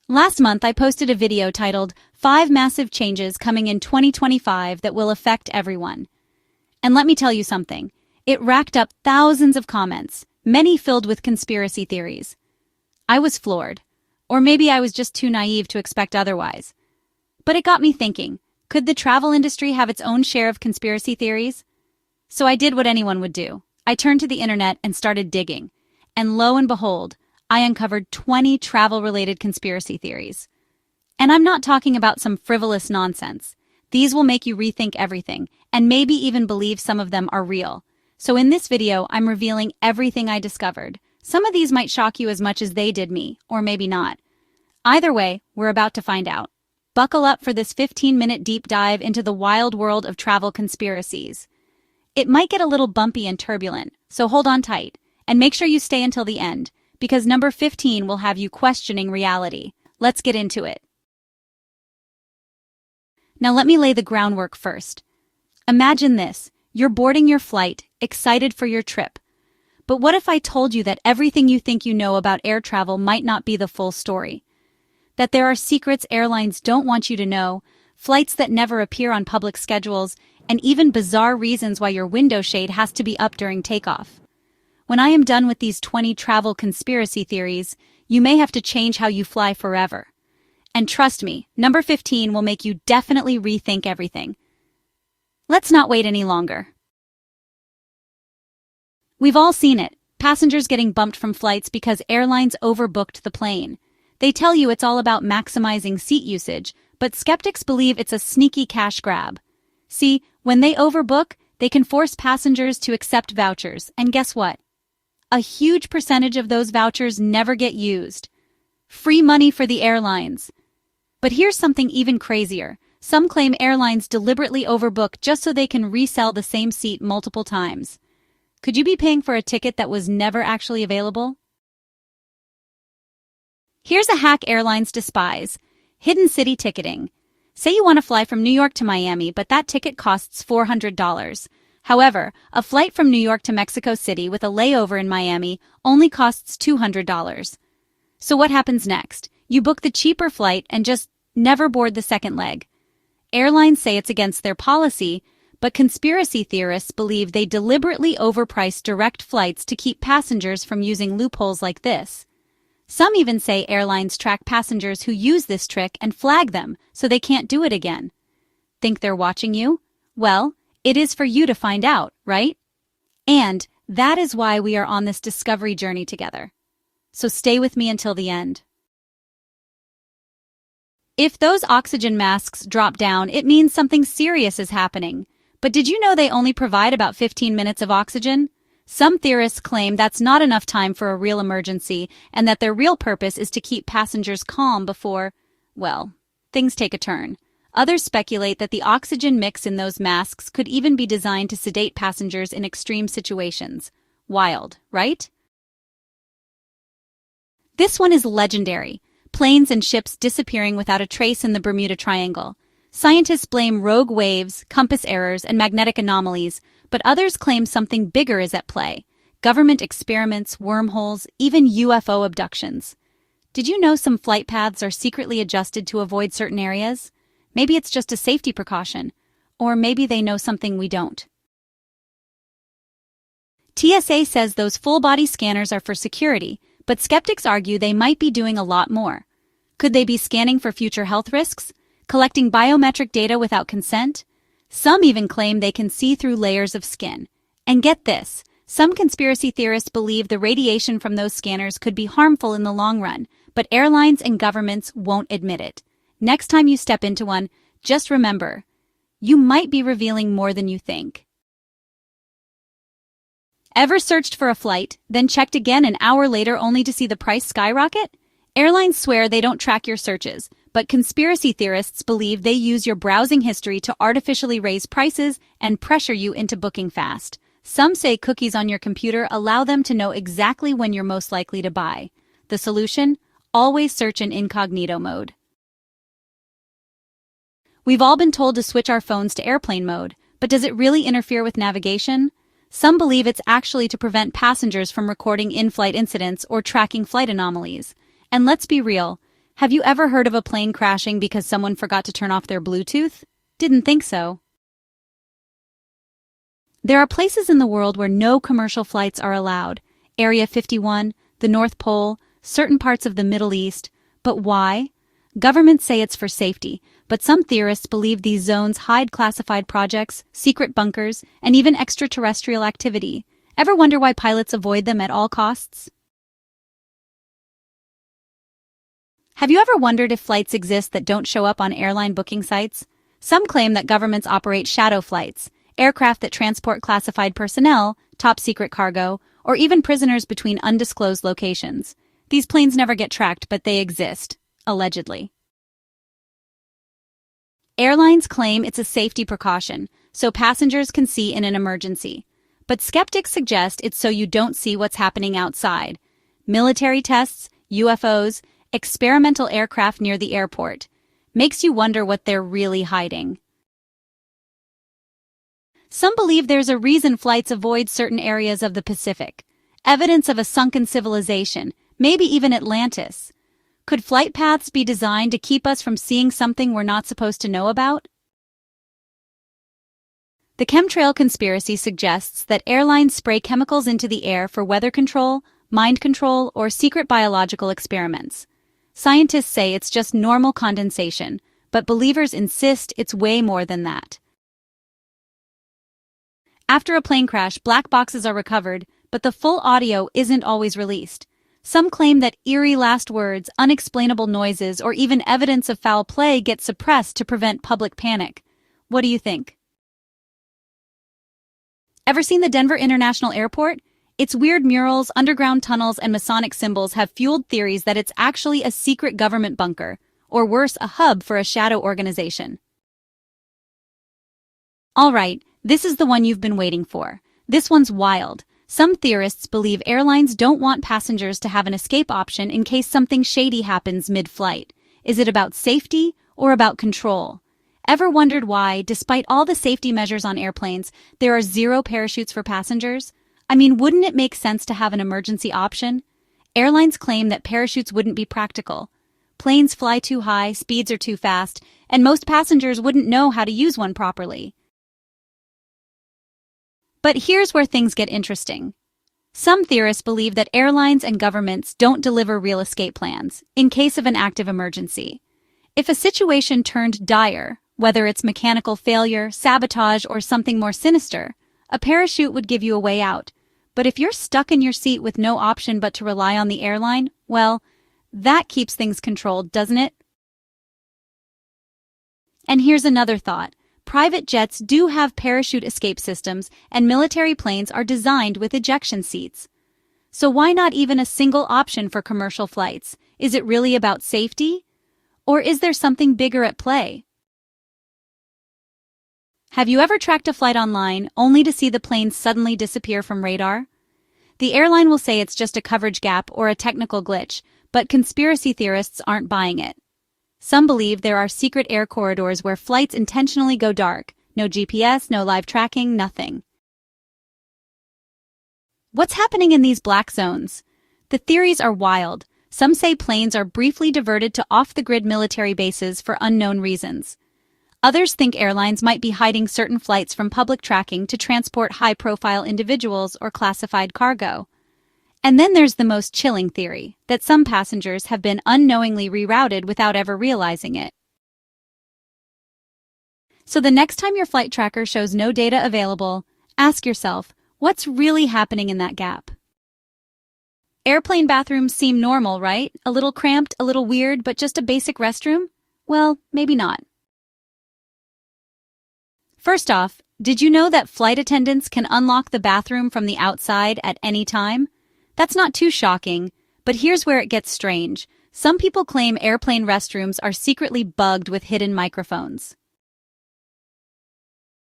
Last month, I posted a video titled 5 Massive Changes Coming in 2025 That Will Affect Everyone. And let me tell you something. It racked up thousands of comments, many filled with conspiracy theories. I was floored. Or maybe I was just too naive to expect otherwise. But it got me thinking, could the travel industry have its own share of conspiracy theories? So I did what anyone would do. I turned to the internet and started digging. And lo and behold, I uncovered 20 travel-related conspiracy theories. And I'm not talking about some frivolous nonsense. These will make you rethink everything, and maybe even believe some of them are real. So in this video, I'm revealing everything I discovered. Some of these might shock you as much as they did me, or maybe not. Either way, we're about to find out. Buckle up for this 15-minute deep dive into the wild world of travel conspiracies. It might get a little bumpy and turbulent, so hold on tight, and make sure you stay until the end, because number 15 will have you questioning reality. Let's get into it. Now let me lay the groundwork first. Imagine this. You're boarding your flight, excited for your trip. But what if I told you that everything you think you know about air travel might not be the full story? That there are secrets airlines don't want you to know, flights that never appear on public schedules, and even bizarre reasons why your window shade has to be up during takeoff. When I am done with these 20 travel conspiracy theories, you may have to change how you fly forever. And trust me, number 15 will make you definitely rethink everything. Let's not wait any longer. We've all seen it, passengers getting bumped from flights because airlines overbooked the plane. They tell you it's all about maximizing seat usage, but skeptics believe it's a sneaky cash grab. See, when they overbook, they can force passengers to accept vouchers, and guess what? A huge percentage of those vouchers never get used. Free money for the airlines. But here's something even crazier. Some claim airlines deliberately overbook just so they can resell the same seat multiple times. Could you be paying for a ticket that was never actually available? Here's a hack airlines despise: hidden city ticketing. Say you want to fly from New York to Miami, but that ticket costs $400. However, a flight from New York to Mexico City with a layover in Miami only costs $200. So what happens next? You book the cheaper flight and just never board the second leg. Airlines say it's against their policy, but conspiracy theorists believe they deliberately overprice direct flights to keep passengers from using loopholes like this. Some even say airlines track passengers who use this trick and flag them so they can't do it again. Think they're watching you? Well, it is for you to find out, right? And that is why we are on this discovery journey together. So stay with me until the end. If those oxygen masks drop down, it means something serious is happening. But did you know they only provide about 15 minutes of oxygen? Some theorists claim that's not enough time for a real emergency, and that their real purpose is to keep passengers calm before, well, things take a turn. Others speculate that the oxygen mix in those masks could even be designed to sedate passengers in extreme situations. Wild, right? This one is legendary. Planes and ships disappearing without a trace in the Bermuda Triangle. Scientists blame rogue waves, compass errors, and magnetic anomalies, but others claim something bigger is at play. Government experiments, wormholes, even UFO abductions. Did you know some flight paths are secretly adjusted to avoid certain areas? Maybe it's just a safety precaution, or maybe they know something we don't. TSA says those full-body scanners are for security, but skeptics argue they might be doing a lot more. Could they be scanning for future health risks? Collecting biometric data without consent? Some even claim they can see through layers of skin. And get this, some conspiracy theorists believe the radiation from those scanners could be harmful in the long run, but airlines and governments won't admit it. Next time you step into one, just remember, you might be revealing more than you think. Ever searched for a flight, then checked again an hour later only to see the price skyrocket? Airlines swear they don't track your searches, but conspiracy theorists believe they use your browsing history to artificially raise prices and pressure you into booking fast. Some say cookies on your computer allow them to know exactly when you're most likely to buy. The solution? Always search in incognito mode. We've all been told to switch our phones to airplane mode, but does it really interfere with navigation? Some believe it's actually to prevent passengers from recording in-flight incidents or tracking flight anomalies. And let's be real, Have you ever heard of a plane crashing because someone forgot to turn off their Bluetooth? Didn't think so. There are places in the world where no commercial flights are allowed. Area 51, the North Pole, certain parts of the Middle East. But why? Governments say it's for safety, but some theorists believe these zones hide classified projects, secret bunkers, and even extraterrestrial activity. Ever wonder why pilots avoid them at all costs? Have you ever wondered if flights exist that don't show up on airline booking sites? Some claim that governments operate shadow flights, aircraft that transport classified personnel, top-secret cargo, or even prisoners between undisclosed locations. These planes never get tracked, but they exist, allegedly. Airlines claim it's a safety precaution, so passengers can see in an emergency. But skeptics suggest it's so you don't see what's happening outside. Military tests, UFOs, experimental aircraft near the airport. Makes you wonder what they're really hiding. Some believe there's a reason flights avoid certain areas of the Pacific. Evidence of a sunken civilization, maybe even Atlantis. Could flight paths be designed to keep us from seeing something we're not supposed to know about? The chemtrail conspiracy suggests that airlines spray chemicals into the air for weather control, mind control, or secret biological experiments. Scientists say it's just normal condensation, but believers insist it's way more than that. After a plane crash, black boxes are recovered, but the full audio isn't always released. Some claim that eerie last words, unexplainable noises, or even evidence of foul play get suppressed to prevent public panic. What do you think? Ever seen the Denver International Airport? Its weird murals, underground tunnels, and Masonic symbols have fueled theories that it's actually a secret government bunker, or worse, a hub for a shadow organization. All right, this is the one you've been waiting for. This one's wild. Some theorists believe airlines don't want passengers to have an escape option in case something shady happens mid-flight. Is it about safety or about control? Ever wondered why, despite all the safety measures on airplanes, there are 0 parachutes for passengers? I mean, wouldn't it make sense to have an emergency option? Airlines claim that parachutes wouldn't be practical. Planes fly too high, speeds are too fast, and most passengers wouldn't know how to use one properly. But here's where things get interesting. Some theorists believe that airlines and governments don't deliver real escape plans in case of an active emergency. If a situation turned dire, whether it's mechanical failure, sabotage, or something more sinister, a parachute would give you a way out. But if you're stuck in your seat with no option but to rely on the airline, well, that keeps things controlled, doesn't it? And here's another thought. Private jets do have parachute escape systems, and military planes are designed with ejection seats. So why not even a single option for commercial flights? Is it really about safety? Or is there something bigger at play? Have you ever tracked a flight online only to see the plane suddenly disappear from radar? The airline will say it's just a coverage gap or a technical glitch, but conspiracy theorists aren't buying it. Some believe there are secret air corridors where flights intentionally go dark. No GPS, no live tracking, nothing. What's happening in these black zones? The theories are wild. Some say planes are briefly diverted to off-the-grid military bases for unknown reasons. Others think airlines might be hiding certain flights from public tracking to transport high-profile individuals or classified cargo. And then there's the most chilling theory, that some passengers have been unknowingly rerouted without ever realizing it. So the next time your flight tracker shows no data available, ask yourself, what's really happening in that gap? Airplane bathrooms seem normal, right? A little cramped, a little weird, but just a basic restroom? Well, maybe not. First off, did you know that flight attendants can unlock the bathroom from the outside at any time? That's not too shocking, but here's where it gets strange. Some people claim airplane restrooms are secretly bugged with hidden microphones.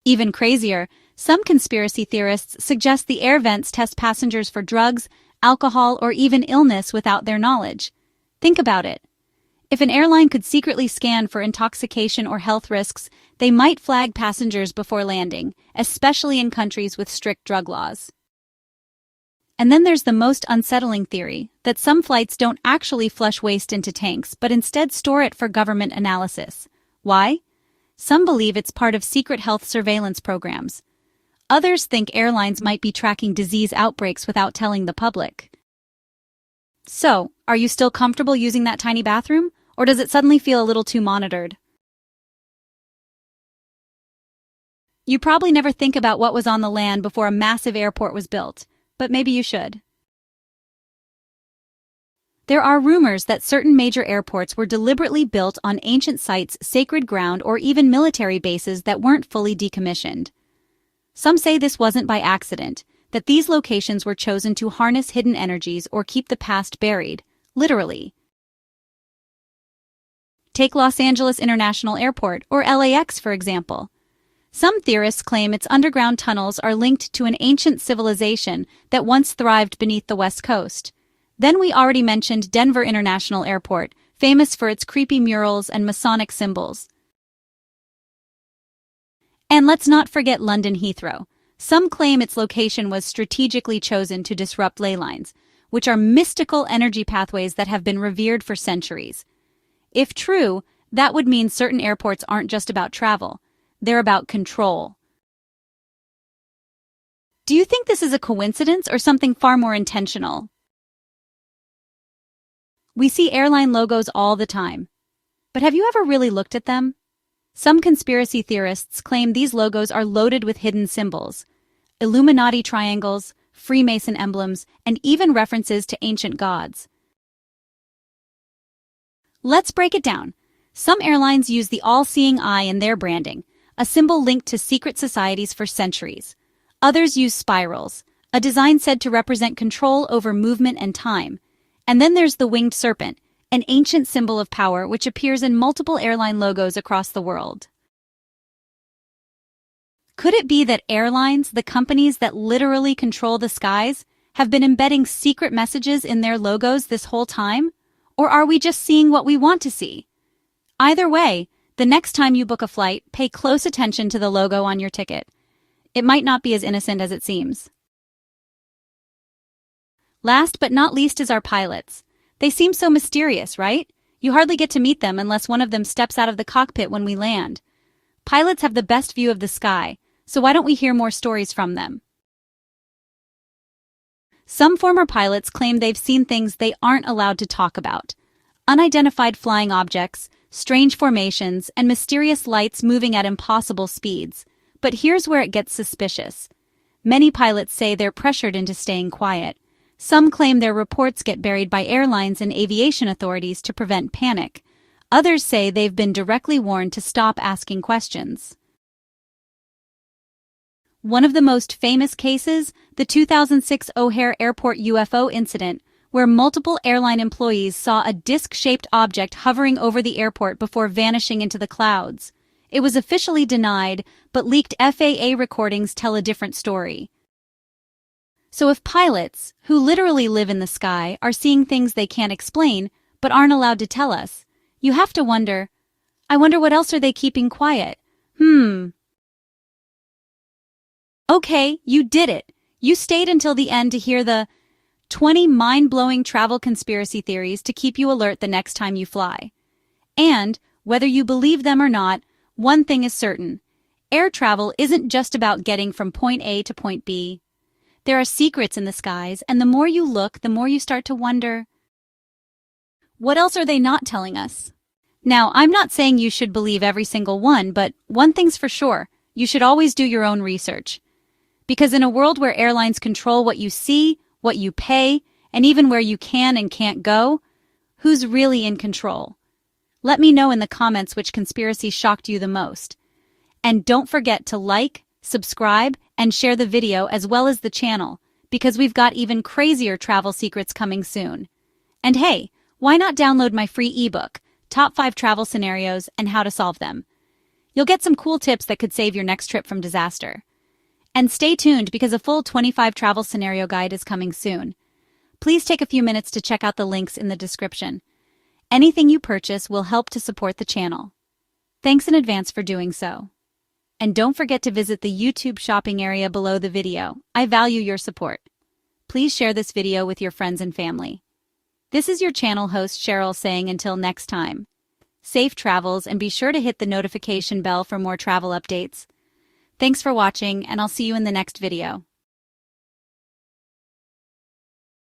Even crazier, some conspiracy theorists suggest the air vents test passengers for drugs, alcohol, or even illness without their knowledge. Think about it. If an airline could secretly scan for intoxication or health risks, they might flag passengers before landing, especially in countries with strict drug laws. And then there's the most unsettling theory, that some flights don't actually flush waste into tanks but instead store it for government analysis. Why? Some believe it's part of secret health surveillance programs. Others think airlines might be tracking disease outbreaks without telling the public. So, are you still comfortable using that tiny bathroom, or does it suddenly feel a little too monitored? You probably never think about what was on the land before a massive airport was built, but maybe you should. There are rumors that certain major airports were deliberately built on ancient sites, sacred ground, or even military bases that weren't fully decommissioned. Some say this wasn't by accident, that these locations were chosen to harness hidden energies or keep the past buried, literally. Take Los Angeles International Airport, or LAX, for example. Some theorists claim its underground tunnels are linked to an ancient civilization that once thrived beneath the West Coast. Then we already mentioned Denver International Airport, famous for its creepy murals and Masonic symbols. And let's not forget London Heathrow. Some claim its location was strategically chosen to disrupt ley lines, which are mystical energy pathways that have been revered for centuries. If true, that would mean certain airports aren't just about travel. They're about control. Do you think this is a coincidence or something far more intentional? We see airline logos all the time. But have you ever really looked at them? Some conspiracy theorists claim these logos are loaded with hidden symbols, Illuminati triangles, Freemason emblems, and even references to ancient gods. Let's break it down. Some airlines use the all-seeing eye in their branding, a symbol linked to secret societies for centuries. Others use spirals, a design said to represent control over movement and time. And then there's the winged serpent, an ancient symbol of power which appears in multiple airline logos across the world. Could it be that airlines, the companies that literally control the skies, have been embedding secret messages in their logos this whole time? Or are we just seeing what we want to see? Either way, the next time you book a flight, pay close attention to the logo on your ticket. It might not be as innocent as it seems. Last but not least is our pilots. They seem so mysterious, right? You hardly get to meet them unless one of them steps out of the cockpit when we land. Pilots have the best view of the sky, so why don't we hear more stories from them? Some former pilots claim they've seen things they aren't allowed to talk about. Unidentified flying objects, strange formations, and mysterious lights moving at impossible speeds. But here's where it gets suspicious. Many pilots say they're pressured into staying quiet. Some claim their reports get buried by airlines and aviation authorities to prevent panic. Others say they've been directly warned to stop asking questions. One of the most famous cases, the 2006 O'Hare Airport UFO incident, where multiple airline employees saw a disc-shaped object hovering over the airport before vanishing into the clouds. It was officially denied, but leaked FAA recordings tell a different story. So if pilots, who literally live in the sky, are seeing things they can't explain, but aren't allowed to tell us, you have to wonder, I wonder what else are they keeping quiet? Okay, you did it. You stayed until the end to hear the 20 mind-blowing travel conspiracy theories to keep you alert the next time you fly. And, whether you believe them or not, one thing is certain. Air travel isn't just about getting from point A to point B. There are secrets in the skies, and the more you look, the more you start to wonder, what else are they not telling us? Now, I'm not saying you should believe every single one, but one thing's for sure, you should always do your own research. Because in a world where airlines control what you see, what you pay, and even where you can and can't go, who's really in control? Let me know in the comments which conspiracy shocked you the most. And don't forget to like, subscribe, and share the video as well as the channel, because we've got even crazier travel secrets coming soon. And hey, why not download my free ebook, Top 5 Travel Scenarios and How to Solve Them? You'll get some cool tips that could save your next trip from disaster. And stay tuned because a full 25 travel scenario guide is coming soon. Please take a few minutes to check out the links in the description. Anything you purchase will help to support the channel. Thanks in advance for doing so. And don't forget to visit the YouTube shopping area below the video. I value your support. please share this video with your friends and family. This is your channel host Cheryl saying until next time. Safe travels, and be sure to hit the notification bell for more travel updates. Thanks for watching, and I'll see you in the next video.